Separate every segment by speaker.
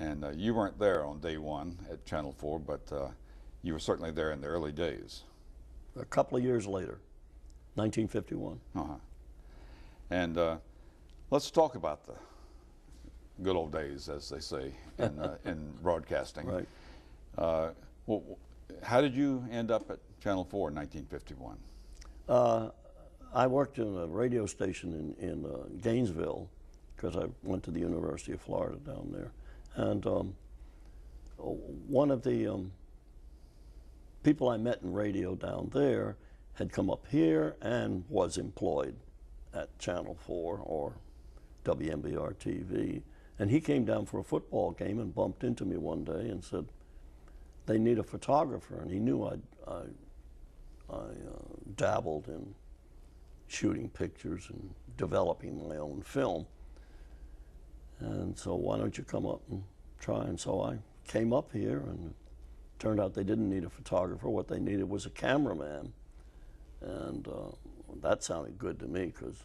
Speaker 1: And you weren't there on day one at Channel 4, but you were certainly there in the early days.
Speaker 2: A couple of years later, 1951.
Speaker 1: Uh-huh. And let's talk about the good old days, as they say in broadcasting.
Speaker 2: Right.
Speaker 1: Well, how did you end up at Channel 4 in 1951?
Speaker 2: I worked in a radio station in Gainesville, because I went to the University of Florida down there. And one of the people I met in radio down there had come up here and was employed at Channel 4 or WMBR TV. And he came down for a football game and bumped into me one day and said, they need a photographer. And he knew I dabbled in shooting pictures and developing my own film. And so why don't you come up and try? And so I came up here, and it turned out they didn't need a photographer. What they needed was a cameraman. And that sounded good to me, because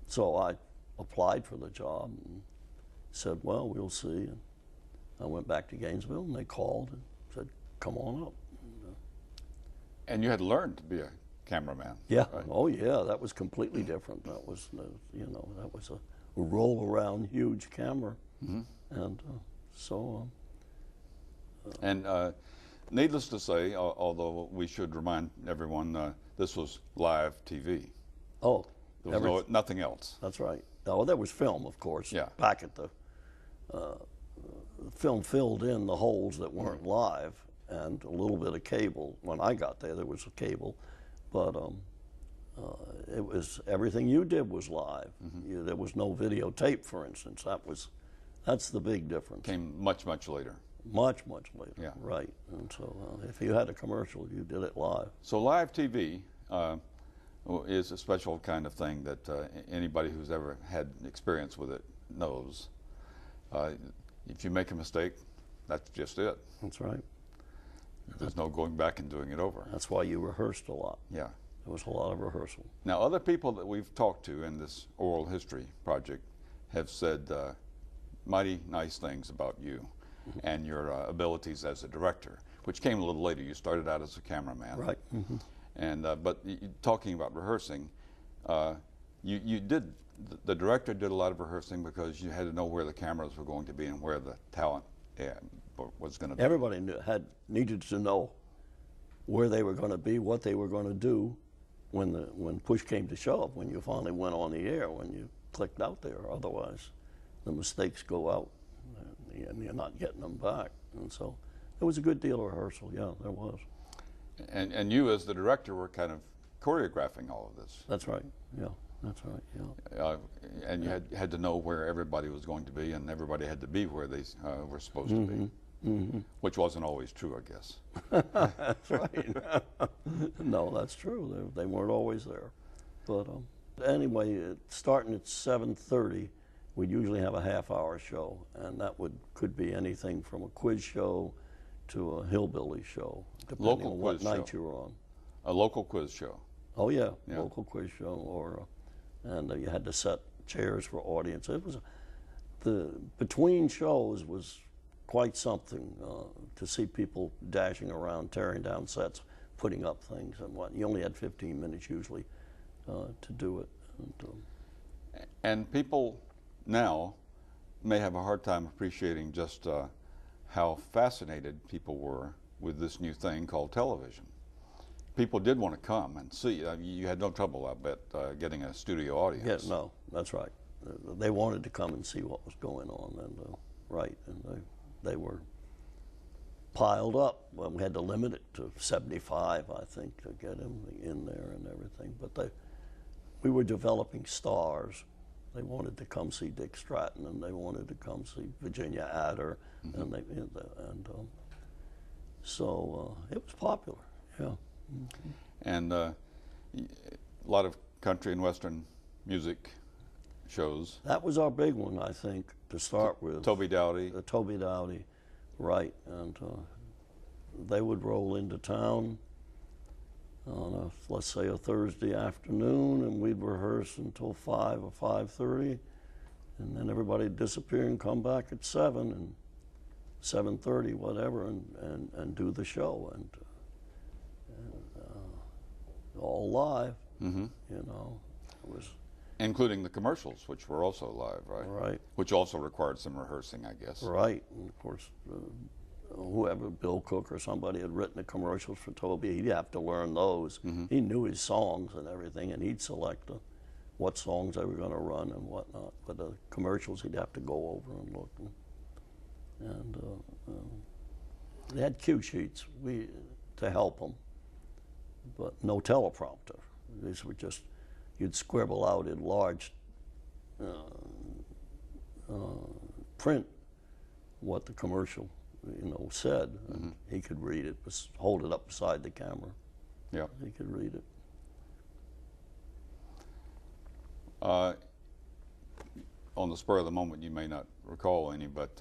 Speaker 2: so I applied for the job and said, well, we'll see. And I went back to Gainesville, and they called and said, come on up.
Speaker 1: And you had learned to be a cameraman.
Speaker 2: Yeah.
Speaker 1: Right?
Speaker 2: Oh, yeah. That was completely different. That was, you know, that was a roll-around huge camera.
Speaker 1: Mm-hmm.
Speaker 2: And so...
Speaker 1: and needless to say, although we should remind everyone, this was live TV.
Speaker 2: Oh.
Speaker 1: There was nothing else.
Speaker 2: That's right. Oh, there was film, of course.
Speaker 1: Yeah.
Speaker 2: Back at the... film filled in the holes that weren't live, and a little bit of cable. When I got there was a cable, but it was, everything you did was live. Mm-hmm. There was no videotape, for instance. That's the big difference.
Speaker 1: Came much, much later.
Speaker 2: Much, much later.
Speaker 1: Yeah.
Speaker 2: Right. And so if you had a commercial, you did it live.
Speaker 1: So live TV is a special kind of thing that anybody who's ever had experience with it knows. If you make a mistake, that's just it.
Speaker 2: That's right.
Speaker 1: There's no going back and doing it over.
Speaker 2: That's why you rehearsed a lot.
Speaker 1: Yeah.
Speaker 2: There was a lot of rehearsal.
Speaker 1: Now, other people that we've talked to in this oral history project have said mighty nice things about you and your abilities as a director, which came a little later. You started out as a cameraman.
Speaker 2: Right. Mm-hmm.
Speaker 1: And but talking about rehearsing, you did. The director did a lot of rehearsing because you had to know where the cameras were going to be and where the talent was going to be.
Speaker 2: Everybody needed to know where they were going to be, what they were going to do when push came to shove, when you finally went on the air, when you clicked out there. Otherwise, the mistakes go out and you're not getting them back. And so there was a good deal of rehearsal. Yeah, there was.
Speaker 1: And you, as the director, were kind of choreographing all of this.
Speaker 2: That's right. Yeah. That's right, yeah.
Speaker 1: And you had to know where everybody was going to be, and everybody had to be where they were supposed to be, which wasn't always true, I guess.
Speaker 2: That's right. No, that's true. They weren't always there. But anyway, starting at 7:30, we'd usually have a half-hour show, and that could be anything from a quiz show to a hillbilly show, depending on what night you were on.
Speaker 1: A local quiz show.
Speaker 2: Oh, yeah, local quiz show, or... and you had to set chairs for audience. It was between shows was quite something to see people dashing around, tearing down sets, putting up things and what. You only had 15 minutes usually to do it.
Speaker 1: And people now may have a hard time appreciating just how fascinated people were with this new thing called television. People did want to come and see. You had no trouble, I bet, getting a studio audience.
Speaker 2: Yes, no, that's right. They wanted to come and see what was going on, and right, and they were piled up. Well, we had to limit it to 75, I think, to get them in there and everything. But we were developing stars. They wanted to come see Dick Stratton, and they wanted to come see Virginia Adder, and so it was popular. Yeah.
Speaker 1: And a lot of country and western music shows.
Speaker 2: That was our big one, I think, to start with.
Speaker 1: Toby Dowdy.
Speaker 2: Toby Dowdy, right. And they would roll into town on let's say a Thursday afternoon, and we'd rehearse until 5 or 5:30, and then everybody would disappear and come back at 7 and 7:30, whatever, and do the show, and all live.
Speaker 1: Mm-hmm.
Speaker 2: You know, it was
Speaker 1: Including the commercials, which were also live, right?
Speaker 2: right.
Speaker 1: Which also required some rehearsing, I guess.
Speaker 2: Right, and of course, whoever, Bill Cook or somebody had written the commercials for Toby, he'd have to learn those.
Speaker 1: Mm-hmm.
Speaker 2: He knew his songs and everything, and he'd select what songs they were going to run and whatnot. But the commercials, he'd have to go over and look. And they had cue sheets to help them, but no teleprompter. These were just, you'd scribble out in large print what the commercial, said, and
Speaker 1: Mm-hmm.
Speaker 2: he could read it, hold it up beside the camera.
Speaker 1: Yeah.
Speaker 2: He could read it.
Speaker 1: On the spur of the moment, you may not recall any, but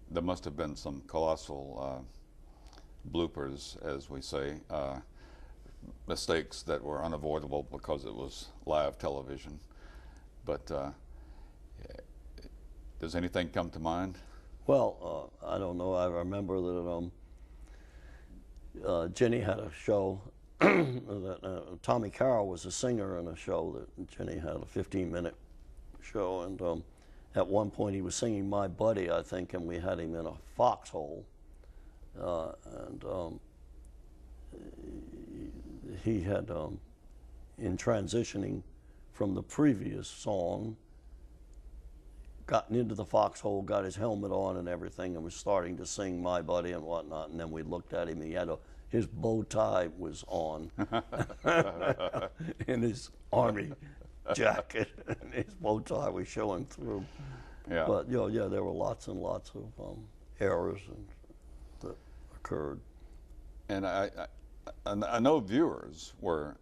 Speaker 1: there must have been some colossal bloopers, as we say, mistakes that were unavoidable because it was live television. But does anything come to mind?
Speaker 2: Well, I don't know. I remember that Jenny had a show that Tommy Carroll was a singer in a show that Jenny had, a 15-minute show, and at one point he was singing My Buddy, I think, and we had him in a foxhole, and he had, in transitioning from the previous song, gotten into the foxhole, got his helmet on and everything, and was starting to sing My Buddy and whatnot, and then we looked at him, his bow tie was on in his army jacket, and his bow tie was showing through.
Speaker 1: Yeah.
Speaker 2: But there were lots and lots of errors that occurred.
Speaker 1: And I know viewers were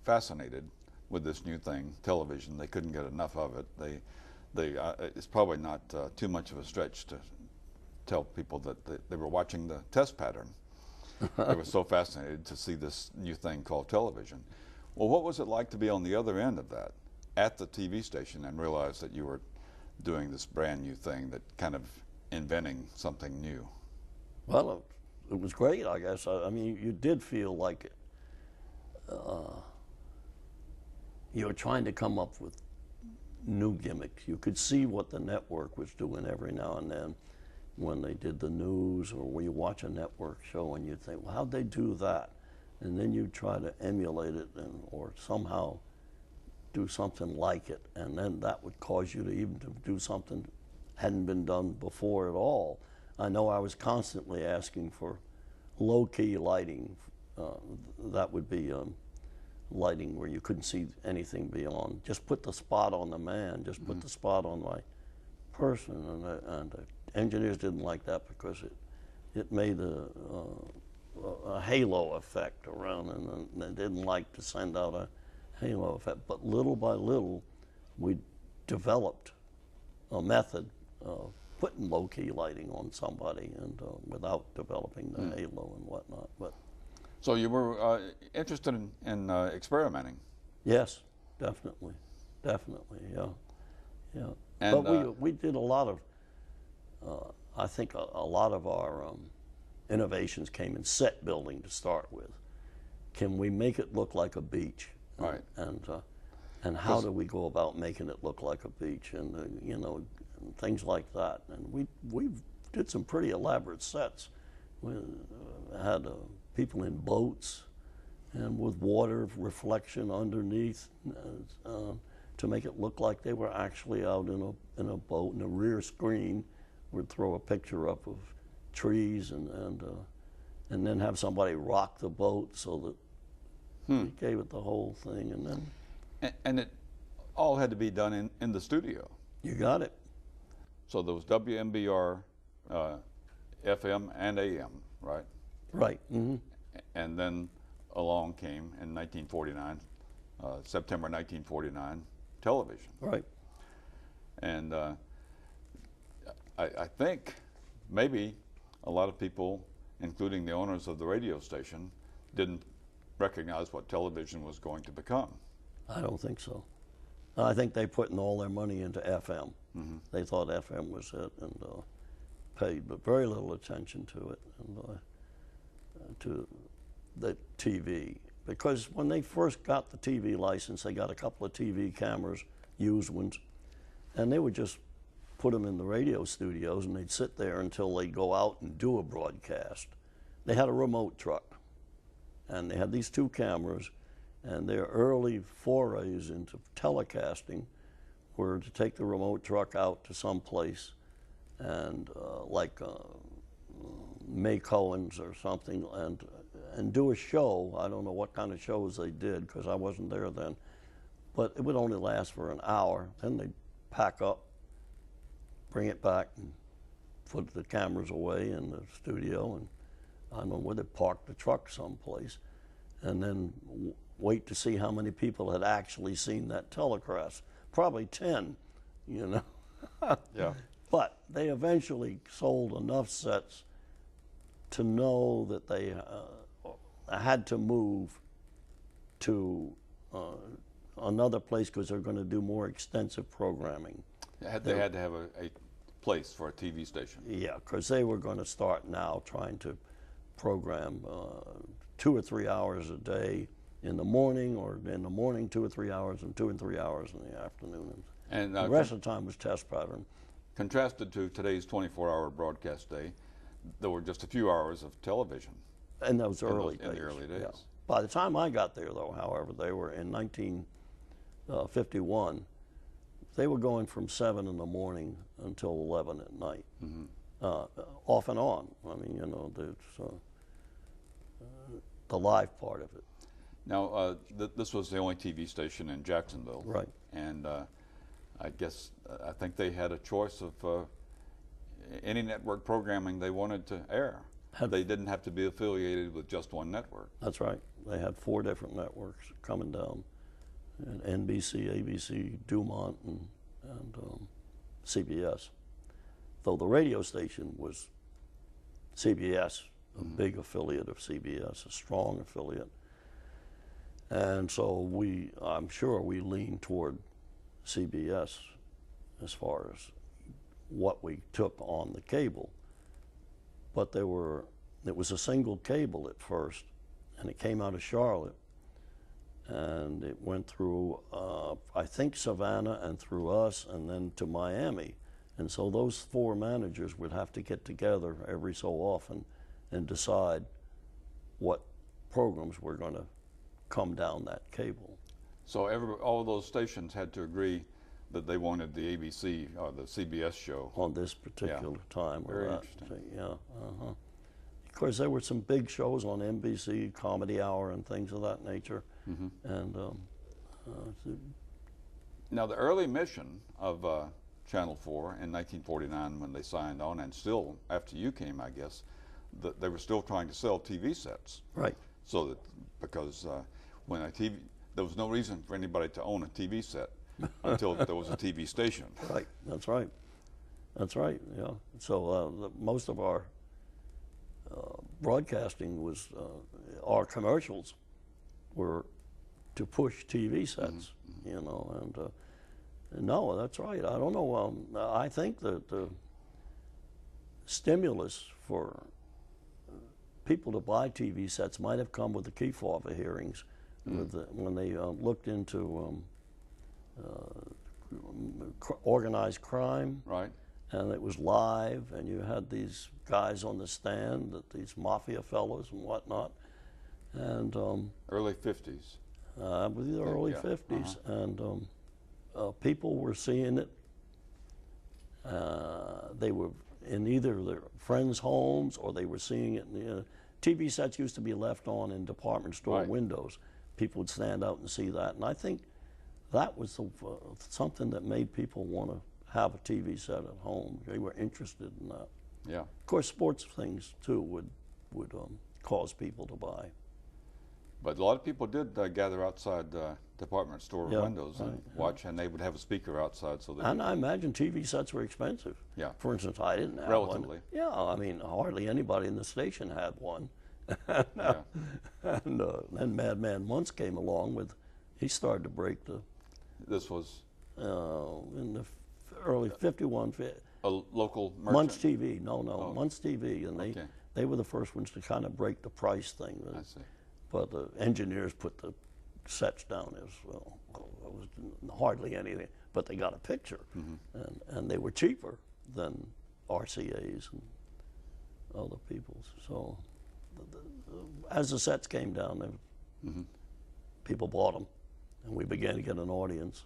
Speaker 1: fascinated with this new thing, television. They couldn't get enough of it. It's probably not too much of a stretch to tell people that they were watching the test pattern. They were so fascinated to see this new thing called television. Well, what was it like to be on the other end of that, at the TV station, and realize that you were doing this brand new thing, that kind of inventing something new?
Speaker 2: Well, it was great, I guess. I mean, you did feel like you were trying to come up with new gimmicks. You could see what the network was doing every now and then when they did the news, or when you watch a network show and you think, well, how'd they do that? And then you try to emulate it or somehow do something like it, and then that would cause you to even to do something hadn't been done before at all. I know I was constantly asking for low-key lighting. That would be lighting where you couldn't see anything beyond. Just put the spot on the man, just put the spot on my person, and the engineers didn't like that because it made a halo effect around, and they didn't like to send out a halo effect. But little by little, we developed a method of putting low-key lighting on somebody, and without developing the halo and whatnot. But
Speaker 1: So you were interested in experimenting.
Speaker 2: yes, definitely, yeah.
Speaker 1: And,
Speaker 2: but we did a lot of, I think a lot of our innovations came in set building to start with. Can we make it look like a beach?
Speaker 1: Right.
Speaker 2: And how do we go about making it look like a beach? And and things like that. And we did some pretty elaborate sets. We had people in boats and with water reflection underneath to make it look like they were actually out in a boat. And the rear screen would throw a picture up of trees and then have somebody rock the boat so that it gave it the whole thing. And then
Speaker 1: and it all had to be done in the studio.
Speaker 2: You got it.
Speaker 1: So there was WMBR, FM and AM, right?
Speaker 2: Right. Mm-hmm.
Speaker 1: And then along came in 1949, September 1949, television.
Speaker 2: Right.
Speaker 1: And I think maybe a lot of people, including the owners of the radio station, didn't recognize what television was going to become.
Speaker 2: I don't think so. I think they putting all their money into FM. They thought FM was it, and paid but very little attention to it, and to the TV. Because when they first got the TV license, they got a couple of TV cameras, used ones, and they would just put them in the radio studios, and they'd sit there until they'd go out and do a broadcast. They had a remote truck, and they had these two cameras, and their early forays into telecasting were to take the remote truck out to some place, and like May Cohen's or something, and do a show. I don't know what kind of shows they did because I wasn't there then, but it would only last for an hour. Then they'd pack up, bring it back, and put the cameras away in the studio, and I don't know where they parked the truck someplace, and then wait to see how many people had actually seen that telecast. Probably 10, you know.
Speaker 1: Yeah.
Speaker 2: But they eventually sold enough sets to know that they had to move to another place because they're going to do more extensive programming.
Speaker 1: They had to have a place for a TV station.
Speaker 2: Yeah, because they were going to start now trying to program 2 or 3 hours a day in the morning, or in the morning 2 or 3 hours, and 2 and 3 hours in the afternoon.
Speaker 1: And
Speaker 2: the rest of the time was test pattern.
Speaker 1: Contrasted to today's 24-hour broadcast day, there were just a few hours of television.
Speaker 2: In those early days.
Speaker 1: In the early days.
Speaker 2: Yeah. By the time I got there, though, however, they were in 1951. They were going from 7 in the morning until 11 at night, off and on. I mean, you know, the live part of it.
Speaker 1: Now, this was the only TV station in Jacksonville.
Speaker 2: Right.
Speaker 1: And I think they had a choice of any network programming they wanted to air. They didn't have to be affiliated with just one network.
Speaker 2: That's right. They had 4 different networks coming down, and NBC, ABC, Dumont, and CBS. Though the radio station was CBS, a big affiliate of CBS, a strong affiliate. And so I'm sure we leaned toward CBS as far as what we took on the cable. But it was a single cable at first, and it came out of Charlotte, and it went through, I think, Savannah, and through us, and then to Miami. And so those 4 managers would have to get together every so often and decide what programs were going to come down that cable.
Speaker 1: So all those stations had to agree that they wanted the ABC or the CBS show
Speaker 2: on this particular time.
Speaker 1: Very interesting.
Speaker 2: Yeah. Of course, there were some big shows on NBC, Comedy Hour, and things of that nature. And
Speaker 1: now, the early mission of Channel 4 in 1949, when they signed on, and still after you came, I guess, they were still trying to sell TV sets.
Speaker 2: Right.
Speaker 1: So that because when there was no reason for anybody to own a TV set until there was a TV station.
Speaker 2: Right. That's right. That's right. Yeah. So most of our broadcasting was our commercials were to push TV sets. You know, and no, that's right. I don't know. I think that the stimulus for people to buy TV sets might have come with the Kefauver hearings, when they looked into organized crime.
Speaker 1: Right.
Speaker 2: And it was live, and you had these guys on the stand, these mafia fellows and whatnot. And
Speaker 1: early 50s.
Speaker 2: With the early 50s, and people were seeing it. They were in either their friends' homes, or they were seeing it. TV sets used to be left on in department store windows. People would stand out and see that, and I think that was something that made people want to have a TV set at home. They were interested in that.
Speaker 1: Yeah.
Speaker 2: Of course, sports things too would cause people to buy.
Speaker 1: But a lot of people did gather outside department store windows and watch, and they would have a speaker outside. So
Speaker 2: and I imagine TV sets were expensive.
Speaker 1: Yeah.
Speaker 2: For instance, I didn't have
Speaker 1: Relatively.
Speaker 2: one. Yeah, I mean, hardly anybody in the station had one. And then Madman Muntz came along he started to break the...
Speaker 1: This was
Speaker 2: in the early 51.
Speaker 1: A local merchant?
Speaker 2: Munch TV, no,
Speaker 1: Oh.
Speaker 2: Munch TV, and
Speaker 1: Okay.
Speaker 2: they were the first ones to kind of break the price thing.
Speaker 1: I see.
Speaker 2: But the engineers put the sets down as well. It was hardly anything, but they got a picture, and they were cheaper than RCA's and other people's. So as the sets came down, people bought them, and we began to get an audience.